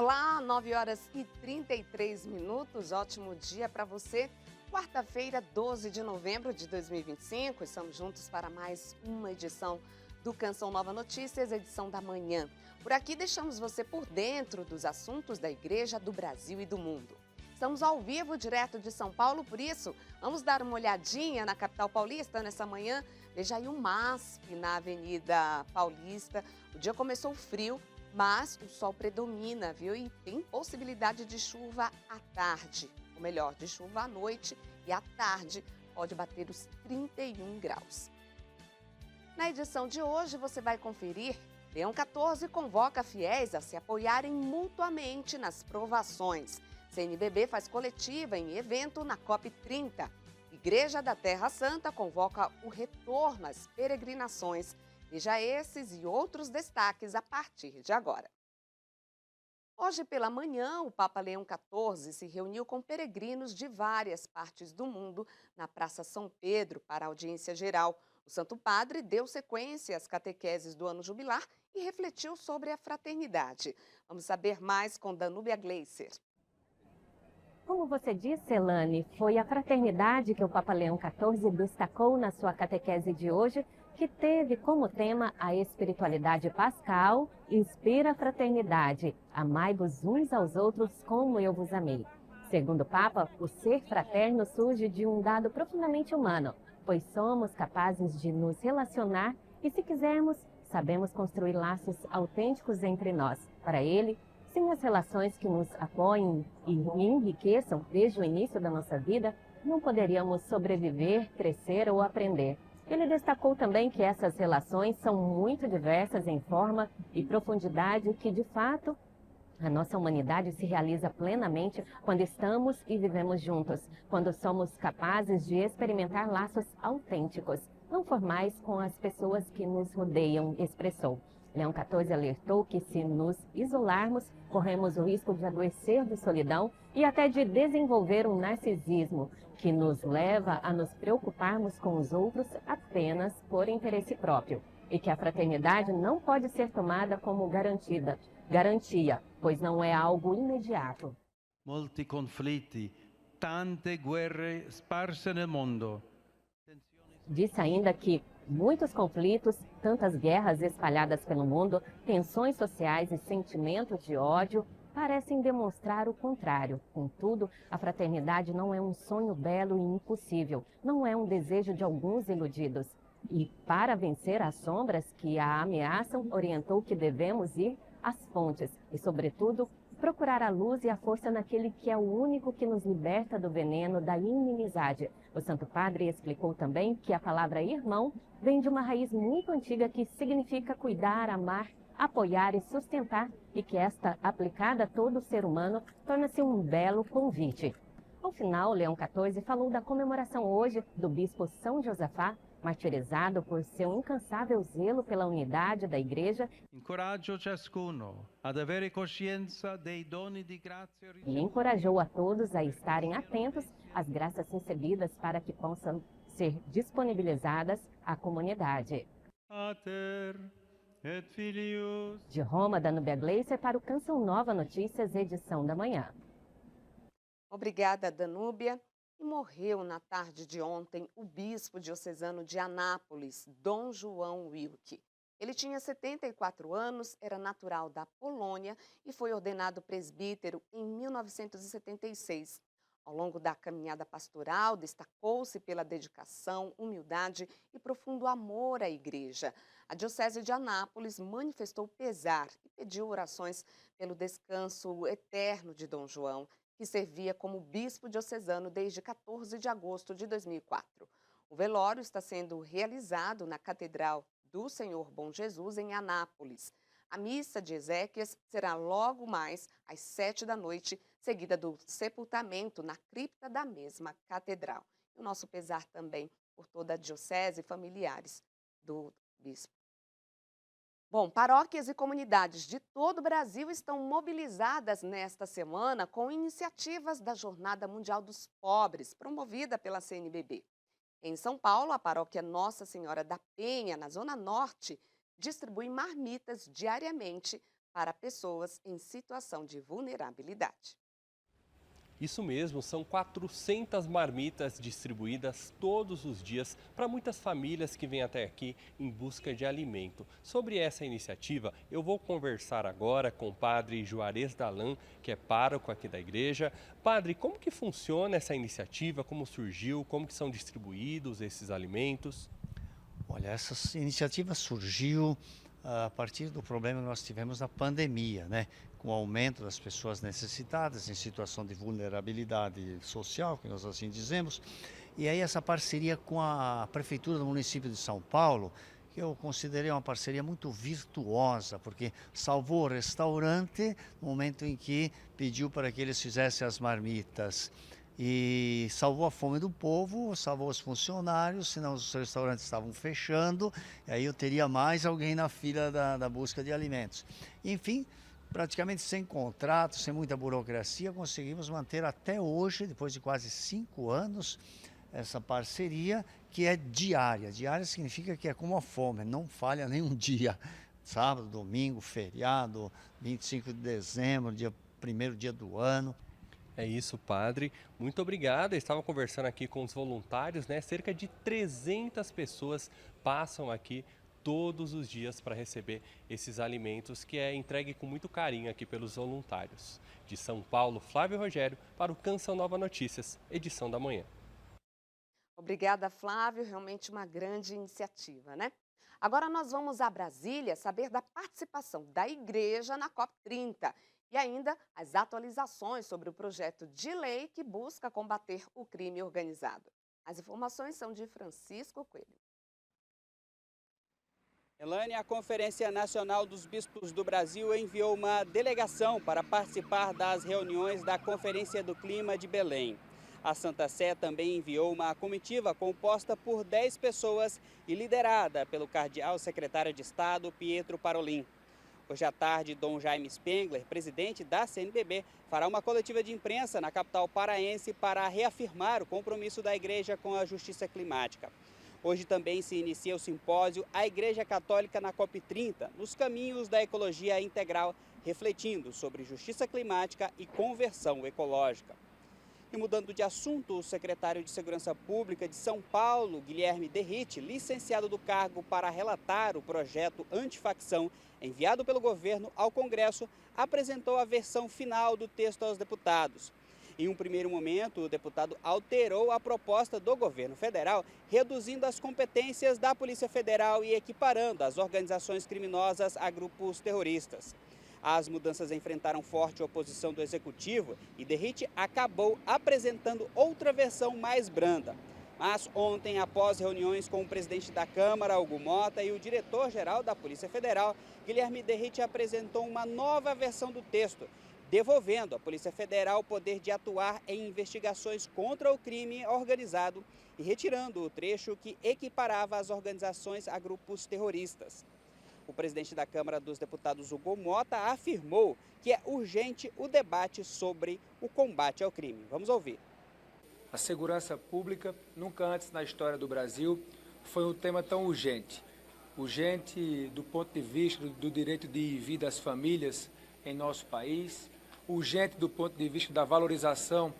Olá, 9 horas e 33 minutos. Ótimo dia para você. Quarta-feira, 12 de novembro de 2025. Estamos juntos para mais uma edição do Canção Nova Notícias, edição da manhã. Por aqui deixamos você por dentro dos assuntos da Igreja, do Brasil e do mundo. Estamos ao vivo, direto de São Paulo, por isso, vamos dar uma olhadinha na capital paulista nessa manhã. Veja aí o MASP na Avenida Paulista. O dia começou frio, mas o sol predomina, viu? E tem possibilidade de chuva à tarde, ou melhor, de chuva à noite e à tarde pode bater os 31 graus. Na edição de hoje você vai conferir: Leão 14 convoca fiéis a se apoiarem mutuamente nas provações. CNBB faz coletiva em evento na COP30. Igreja da Terra Santa convoca o retorno às peregrinações. Veja esses e outros destaques a partir de agora. Hoje pela manhã, o Papa Leão 14 se reuniu com peregrinos de várias partes do mundo na Praça São Pedro para audiência geral. O Santo Padre deu sequência às catequeses do ano jubilar e refletiu sobre a fraternidade. Vamos saber mais com Danúbia Gleiser. Como você disse, Elane, foi a fraternidade que o Papa Leão 14 destacou na sua catequese de hoje, que teve como tema a espiritualidade pascal, inspira a fraternidade, amai-vos uns aos outros como eu vos amei. Segundo o Papa, o ser fraterno surge de um dado profundamente humano, pois somos capazes de nos relacionar e, se quisermos, sabemos construir laços autênticos entre nós. Para ele, sem as relações que nos apoiem e enriqueçam desde o início da nossa vida, não poderíamos sobreviver, crescer ou aprender. Ele destacou também que essas relações são muito diversas em forma e profundidade, que de fato a nossa humanidade se realiza plenamente quando estamos e vivemos juntos, quando somos capazes de experimentar laços autênticos, não formais, com as pessoas que nos rodeiam, expressou. Leão 14 alertou que, se nos isolarmos, corremos o risco de adoecer de solidão e até de desenvolver um narcisismo que nos leva a nos preocuparmos com os outros apenas por interesse próprio, e que a fraternidade não pode ser tomada como garantia, pois não é algo imediato. Molti conflitti, tante guerre sparse nel mondo. Disse ainda que muitos conflitos, tantas guerras espalhadas pelo mundo, tensões sociais e sentimentos de ódio parecem demonstrar o contrário. Contudo, a fraternidade não é um sonho belo e impossível, não é um desejo de alguns iludidos. E, para vencer as sombras que a ameaçam, orientou que devemos ir às fontes e, sobretudo, procurar a luz e a força naquele que é o único que nos liberta do veneno da inimizade. O Santo Padre explicou também que a palavra irmão vem de uma raiz muito antiga que significa cuidar, amar, apoiar e sustentar, e que esta, aplicada a todo ser humano, torna-se um belo convite. Ao final, Leão 14 falou da comemoração hoje do bispo São Josafá, martirizado por seu incansável zelo pela unidade da Igreja. Incoraggio ciascuno ad avere coscienza dei doni di grazia E encorajou a todos a estarem atentos às graças recebidas para que possam ser disponibilizadas à comunidade. Pater et Filius. De Roma, Danúbia Gleiser para o Canção Nova Notícias, edição da manhã. Obrigada, Danúbia. E morreu na tarde de ontem o bispo diocesano de Anápolis, Dom João Wilke. Ele tinha 74 anos, era natural da Polônia e foi ordenado presbítero em 1976. Ao longo da caminhada pastoral, destacou-se pela dedicação, humildade e profundo amor à igreja. A Diocese de Anápolis manifestou pesar e pediu orações pelo descanso eterno de Dom João, que servia como bispo diocesano desde 14 de agosto de 2004. O velório está sendo realizado na Catedral do Senhor Bom Jesus, em Anápolis. A missa de exéquias será logo mais às 7 da noite, seguida do sepultamento na cripta da mesma catedral. E o nosso pesar também por toda a diocese e familiares do bispo. Bom, paróquias e comunidades de todo o Brasil estão mobilizadas nesta semana com iniciativas da Jornada Mundial dos Pobres, promovida pela CNBB. Em São Paulo, a paróquia Nossa Senhora da Penha, na Zona Norte, distribui marmitas diariamente para pessoas em situação de vulnerabilidade. Isso mesmo, são 400 marmitas distribuídas todos os dias para muitas famílias que vêm até aqui em busca de alimento. Sobre essa iniciativa, eu vou conversar agora com o padre Juarez Dalan, que é pároco aqui da igreja. Padre, como que funciona essa iniciativa? Como surgiu? Como que são distribuídos esses alimentos? Olha, essa iniciativa surgiu a partir do problema que nós tivemos na pandemia, né? Com o aumento das pessoas necessitadas em situação de vulnerabilidade social, que nós assim dizemos. E aí essa parceria com a Prefeitura do município de São Paulo, que eu considerei uma parceria muito virtuosa, porque salvou o restaurante no momento em que pediu para que eles fizessem as marmitas. E salvou a fome do povo, salvou os funcionários, senão os restaurantes estavam fechando, e aí eu teria mais alguém na fila da busca de alimentos. Enfim, praticamente sem contrato, sem muita burocracia, conseguimos manter até hoje, depois de quase 5 anos, essa parceria que é diária. Diária significa que é como a fome, não falha nenhum dia. Sábado, domingo, feriado, 25 de dezembro, primeiro dia do ano. É isso, padre. Muito obrigado. Eu estava conversando aqui com os voluntários, né? Cerca de 300 pessoas passam aqui todos os dias para receber esses alimentos que é entregue com muito carinho aqui pelos voluntários. De São Paulo, Flávio Rogério, para o Canção Nova Notícias, edição da manhã. Obrigada, Flávio. Realmente uma grande iniciativa, né? Agora nós vamos a Brasília saber da participação da igreja na COP30 e ainda as atualizações sobre o projeto de lei que busca combater o crime organizado. As informações são de Francisco Coelho. Elane, a Conferência Nacional dos Bispos do Brasil enviou uma delegação para participar das reuniões da Conferência do Clima de Belém. A Santa Sé também enviou uma comitiva composta por 10 pessoas e liderada pelo cardeal secretário de Estado, Pietro Parolin. Hoje à tarde, Dom Jaime Spengler, presidente da CNBB, fará uma coletiva de imprensa na capital paraense para reafirmar o compromisso da Igreja com a justiça climática. Hoje também se inicia o simpósio A Igreja Católica na COP30, nos caminhos da ecologia integral, refletindo sobre justiça climática e conversão ecológica. E mudando de assunto, o secretário de Segurança Pública de São Paulo, Guilherme Derrite, licenciado do cargo para relatar o projeto antifacção enviado pelo governo ao Congresso, apresentou a versão final do texto aos deputados. Em um primeiro momento, o deputado alterou a proposta do governo federal, reduzindo as competências da Polícia Federal e equiparando as organizações criminosas a grupos terroristas. As mudanças enfrentaram forte oposição do Executivo e Derrite acabou apresentando outra versão mais branda. Mas ontem, após reuniões com o presidente da Câmara, Hugo Mota, e o diretor-geral da Polícia Federal, Guilherme Derrite apresentou uma nova versão do texto, devolvendo à Polícia Federal o poder de atuar em investigações contra o crime organizado e retirando o trecho que equiparava as organizações a grupos terroristas. O presidente da Câmara dos Deputados, Hugo Mota, afirmou que é urgente o debate sobre o combate ao crime. Vamos ouvir. A segurança pública, nunca antes na história do Brasil, foi um tema tão urgente. Urgente do ponto de vista do direito de vida das famílias em nosso país, urgente do ponto de vista da valorização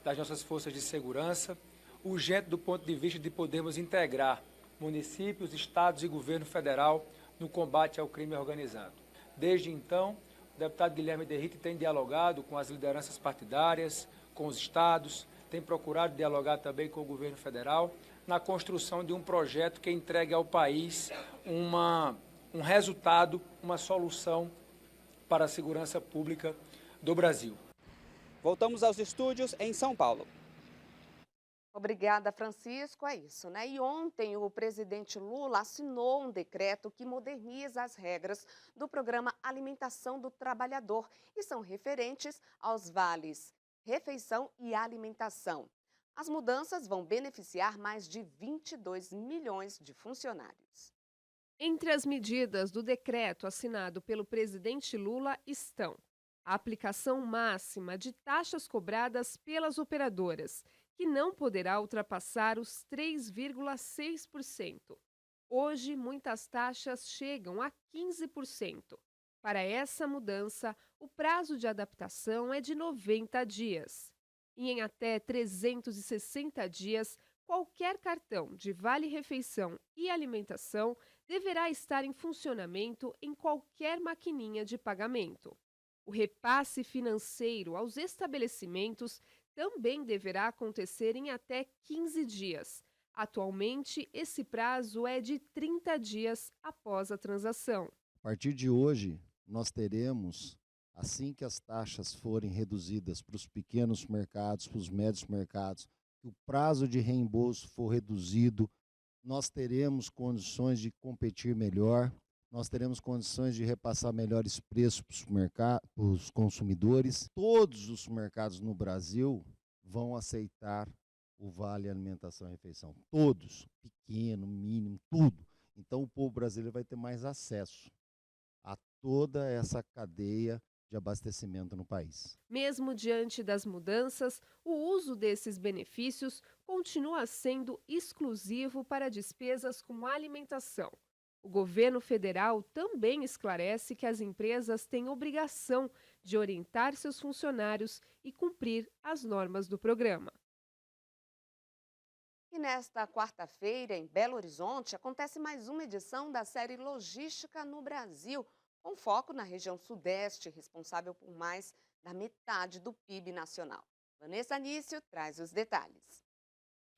das nossas forças de segurança, urgente do ponto de vista de podermos integrar municípios, estados e governo federal no combate ao crime organizado. Desde então, o deputado Guilherme Derrite tem dialogado com as lideranças partidárias, com os estados, tem procurado dialogar também com o governo federal na construção de um projeto que entregue ao país um resultado, uma solução para a segurança pública do Brasil. Voltamos aos estúdios em São Paulo. Obrigada, Francisco. É isso, né? E ontem o presidente Lula assinou um decreto que moderniza as regras do programa Alimentação do Trabalhador e são referentes aos vales refeição e alimentação. As mudanças vão beneficiar mais de 22 milhões de funcionários. Entre as medidas do decreto assinado pelo presidente Lula estão a aplicação máxima de taxas cobradas pelas operadoras, que não poderá ultrapassar os 3,6%. Hoje, muitas taxas chegam a 15%. Para essa mudança, o prazo de adaptação é de 90 dias. E em até 360 dias, qualquer cartão de vale-refeição e alimentação deverá estar em funcionamento em qualquer maquininha de pagamento. O repasse financeiro aos estabelecimentos também deverá acontecer em até 15 dias. Atualmente, esse prazo é de 30 dias após a transação. A partir de hoje, nós teremos, assim que as taxas forem reduzidas para os pequenos mercados, para os médios mercados, que o prazo de reembolso for reduzido, nós teremos condições de competir melhor, nós teremos condições de repassar melhores preços para os consumidores. Todos os mercados no Brasil vão aceitar o Vale Alimentação e Refeição. Todos, pequeno, mínimo, tudo. Então o povo brasileiro vai ter mais acesso a toda essa cadeia de abastecimento no país. Mesmo diante das mudanças, o uso desses benefícios continua sendo exclusivo para despesas com alimentação. O governo federal também esclarece que as empresas têm obrigação de orientar seus funcionários e cumprir as normas do programa. E nesta quarta-feira, em Belo Horizonte, acontece mais uma edição da série Logística no Brasil, com foco na região sudeste, responsável por mais da metade do PIB nacional. Vanessa Nício traz os detalhes.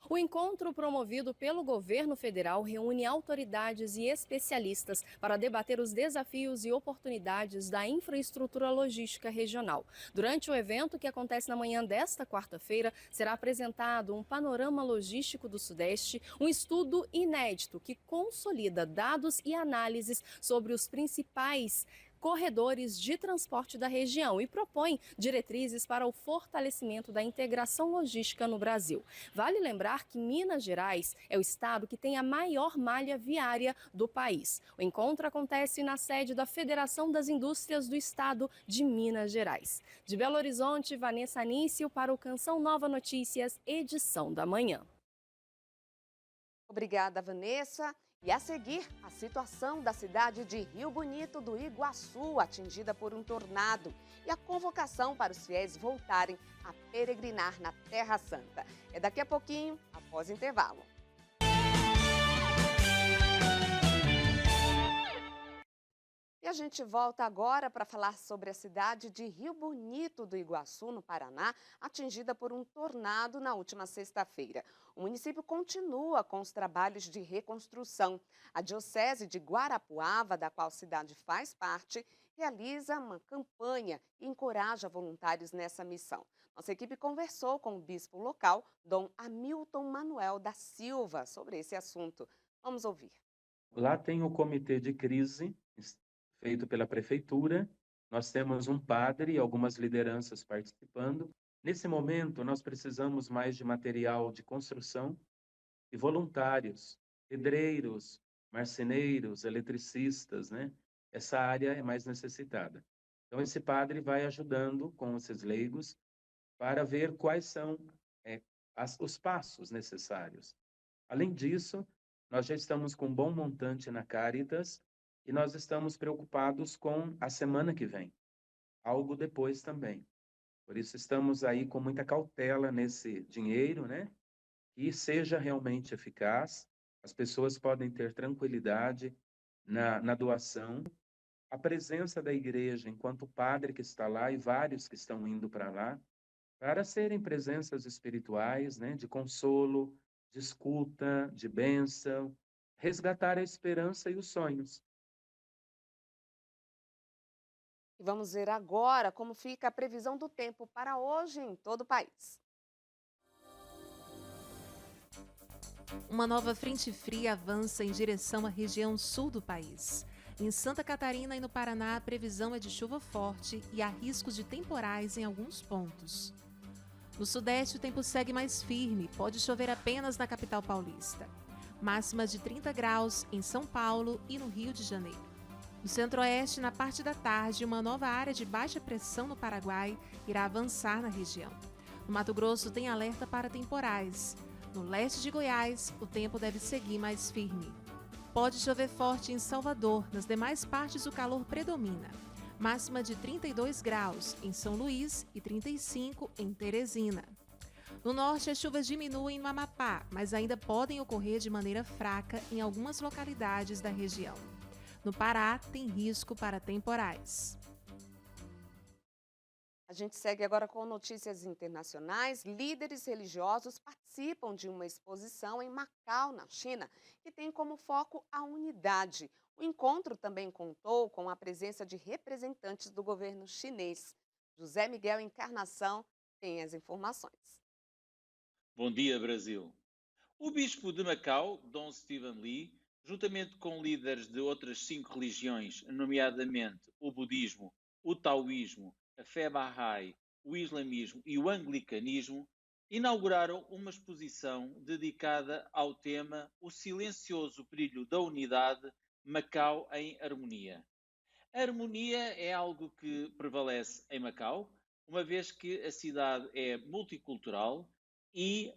O encontro promovido pelo governo federal reúne autoridades e especialistas para debater os desafios e oportunidades da infraestrutura logística regional. Durante o evento, que acontece na manhã desta quarta-feira, será apresentado um panorama logístico do Sudeste, um estudo inédito que consolida dados e análises sobre os principais corredores de transporte da região e propõe diretrizes para o fortalecimento da integração logística no Brasil. Vale lembrar que Minas Gerais é o estado que tem a maior malha viária do país. O encontro acontece na sede da Federação das Indústrias do Estado de Minas Gerais. De Belo Horizonte, Vanessa Nício para o Canção Nova Notícias, edição da manhã. Obrigada, Vanessa. E a seguir, a situação da cidade de Rio Bonito do Iguaçu, atingida por um tornado, e a convocação para os fiéis voltarem a peregrinar na Terra Santa. É daqui a pouquinho, após o intervalo. E a gente volta agora para falar sobre a cidade de Rio Bonito do Iguaçu, no Paraná, atingida por um tornado na última sexta-feira. O município continua com os trabalhos de reconstrução. A Diocese de Guarapuava, da qual a cidade faz parte, realiza uma campanha e encoraja voluntários nessa missão. Nossa equipe conversou com o bispo local, Dom Hamilton Manuel da Silva, sobre esse assunto. Vamos ouvir. Lá tem o comitê de crise, feito pela prefeitura. Nós temos um padre e algumas lideranças participando. Nesse momento, nós precisamos mais de material de construção e voluntários, pedreiros, marceneiros, eletricistas, né? Essa área é mais necessitada. Então, esse padre vai ajudando com esses leigos para ver quais são os passos necessários. Além disso, nós já estamos com um bom montante na Caritas e nós estamos preocupados com a semana que vem, algo depois também. Por isso estamos aí com muita cautela nesse dinheiro, né? Que seja realmente eficaz, as pessoas podem ter tranquilidade na doação. A presença da igreja, enquanto padre que está lá e vários que estão indo para lá, para serem presenças espirituais, né? De consolo, de escuta, de bênção, resgatar a esperança e os sonhos. E vamos ver agora como fica a previsão do tempo para hoje em todo o país. Uma nova frente fria avança em direção à região sul do país. Em Santa Catarina e no Paraná, a previsão é de chuva forte e há riscos de temporais em alguns pontos. No sudeste, o tempo segue mais firme, pode chover apenas na capital paulista. Máximas de 30 graus em São Paulo e no Rio de Janeiro. No centro-oeste, na parte da tarde, uma nova área de baixa pressão no Paraguai irá avançar na região. No Mato Grosso, tem alerta para temporais. No leste de Goiás, o tempo deve seguir mais firme. Pode chover forte em Salvador, nas demais partes o calor predomina. Máxima de 32 graus em São Luís e 35 em Teresina. No norte, as chuvas diminuem no Amapá, mas ainda podem ocorrer de maneira fraca em algumas localidades da região. No Pará, tem risco para temporais. A gente segue agora com notícias internacionais. Líderes religiosos participam de uma exposição em Macau, na China, que tem como foco a unidade. O encontro também contou com a presença de representantes do governo chinês. José Miguel Encarnação tem as informações. Bom dia, Brasil. O bispo de Macau, Dom Stephen Lee, juntamente com líderes de outras 5 religiões, nomeadamente o budismo, o taoísmo, a fé Bahá'í, o islamismo e o anglicanismo, inauguraram uma exposição dedicada ao tema O Silencioso Brilho da Unidade, Macau em Harmonia. A harmonia é algo que prevalece em Macau, uma vez que a cidade é multicultural e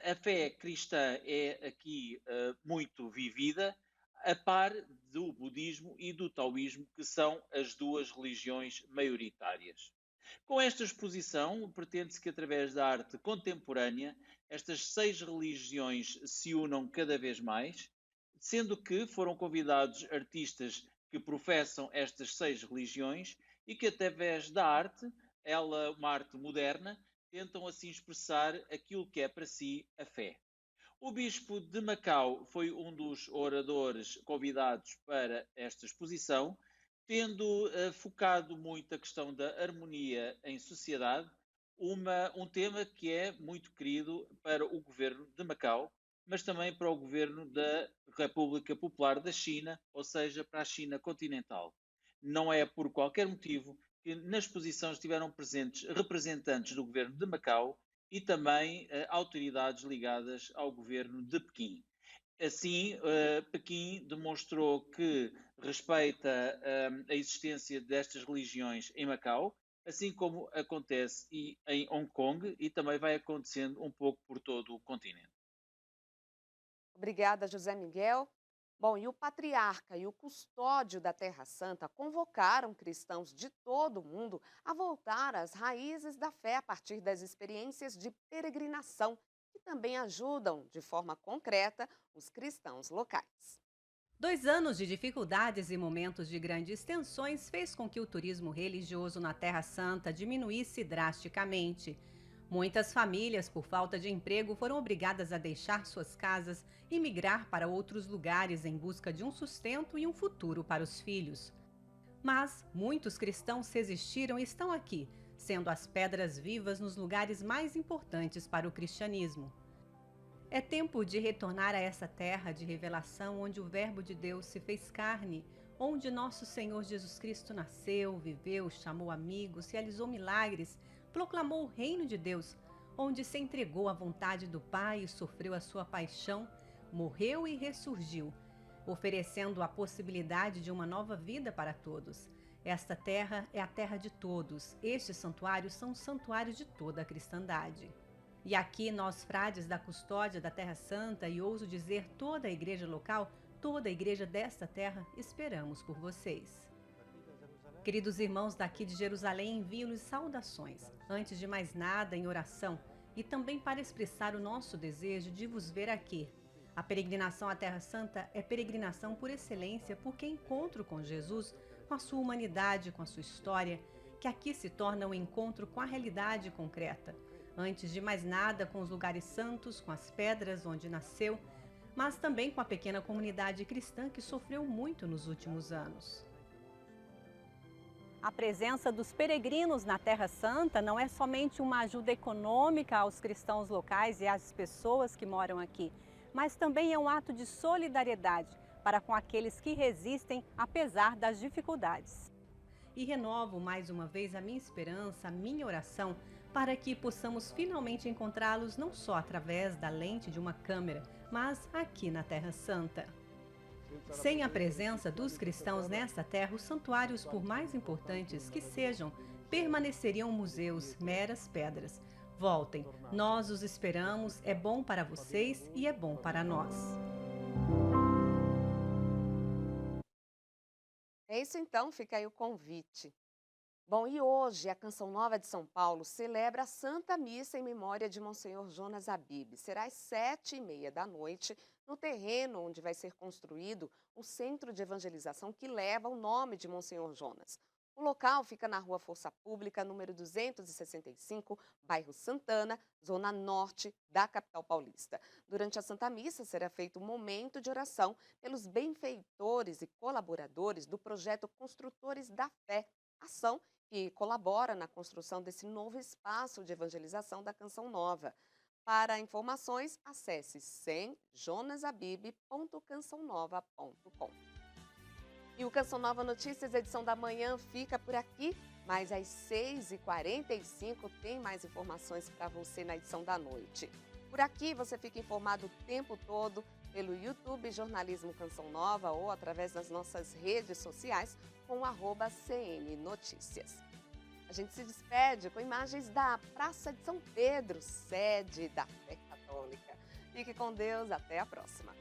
a fé cristã é aqui muito vivida, a par do budismo e do taoísmo, que são as 2 religiões maioritárias. Com esta exposição, pretende-se que através da arte contemporânea, estas 6 religiões se unam cada vez mais, sendo que foram convidados artistas que professam estas 6 religiões e que através da arte, ela uma arte moderna, tentam assim expressar aquilo que é para si a fé. O bispo de Macau foi um dos oradores convidados para esta exposição, tendo focado muito a questão da harmonia em sociedade, um tema que é muito querido para o governo de Macau, mas também para o governo da República Popular da China, ou seja, para a China continental. Não é por qualquer motivo que na exposição estiveram presentes representantes do governo de Macau e também autoridades ligadas ao governo de Pequim. Assim, Pequim demonstrou que respeita a existência destas religiões em Macau, assim como acontece em Hong Kong e também vai acontecendo um pouco por todo o continente. Obrigada, José Miguel. Bom, e o patriarca e o custódio da Terra Santa convocaram cristãos de todo o mundo a voltar às raízes da fé a partir das experiências de peregrinação, que também ajudam, de forma concreta, os cristãos locais. 2 anos de dificuldades e momentos de grandes tensões fez com que o turismo religioso na Terra Santa diminuísse drasticamente. Muitas famílias, por falta de emprego, foram obrigadas a deixar suas casas e migrar para outros lugares em busca de um sustento e um futuro para os filhos. Mas muitos cristãos resistiram e estão aqui, sendo as pedras vivas nos lugares mais importantes para o cristianismo. É tempo de retornar a essa terra de revelação onde o Verbo de Deus se fez carne, onde nosso Senhor Jesus Cristo nasceu, viveu, chamou amigos, realizou milagres, proclamou o reino de Deus, onde se entregou à vontade do Pai e sofreu a sua paixão, morreu e ressurgiu, oferecendo a possibilidade de uma nova vida para todos. Esta terra é a terra de todos. Estes santuários são os santuários de toda a cristandade. E aqui nós, frades da custódia da Terra Santa, e ouso dizer toda a igreja local, toda a igreja desta terra, esperamos por vocês. Queridos irmãos daqui de Jerusalém, envio-lhes saudações, antes de mais nada em oração, e também para expressar o nosso desejo de vos ver aqui. A peregrinação à Terra Santa é peregrinação por excelência, porque encontro com Jesus, com a sua humanidade, com a sua história, que aqui se torna um encontro com a realidade concreta. Antes de mais nada, com os lugares santos, com as pedras onde nasceu, mas também com a pequena comunidade cristã que sofreu muito nos últimos anos. A presença dos peregrinos na Terra Santa não é somente uma ajuda econômica aos cristãos locais e às pessoas que moram aqui, mas também é um ato de solidariedade para com aqueles que resistem apesar das dificuldades. E renovo mais uma vez a minha esperança, a minha oração, para que possamos finalmente encontrá-los não só através da lente de uma câmera, mas aqui na Terra Santa. Sem a presença dos cristãos nesta terra, os santuários, por mais importantes que sejam, permaneceriam museus, meras pedras. Voltem, nós os esperamos, é bom para vocês e é bom para nós. É isso então, fica aí o convite. Bom, e hoje a Canção Nova de São Paulo celebra a Santa Missa em memória de Monsenhor Jonas Abib. Será às 7h30 da noite, no terreno onde vai ser construído o centro de evangelização que leva o nome de Monsenhor Jonas. O local fica na Rua Força Pública, número 265, bairro Santana, zona norte da capital paulista. Durante a Santa Missa será feito um momento de oração pelos benfeitores e colaboradores do projeto Construtores da Fé, ação que colabora na construção desse novo espaço de evangelização da Canção Nova. Para informações, acesse jonasabib.cançãonova.com. E o Canção Nova Notícias, edição da manhã, fica por aqui, mas às 6h45 tem mais informações para você na edição da noite. Por aqui você fica informado o tempo todo pelo YouTube Jornalismo Canção Nova ou através das nossas redes sociais com @CN Notícias. A gente se despede com imagens da Praça de São Pedro, sede da Fé Católica. Fique com Deus, até a próxima.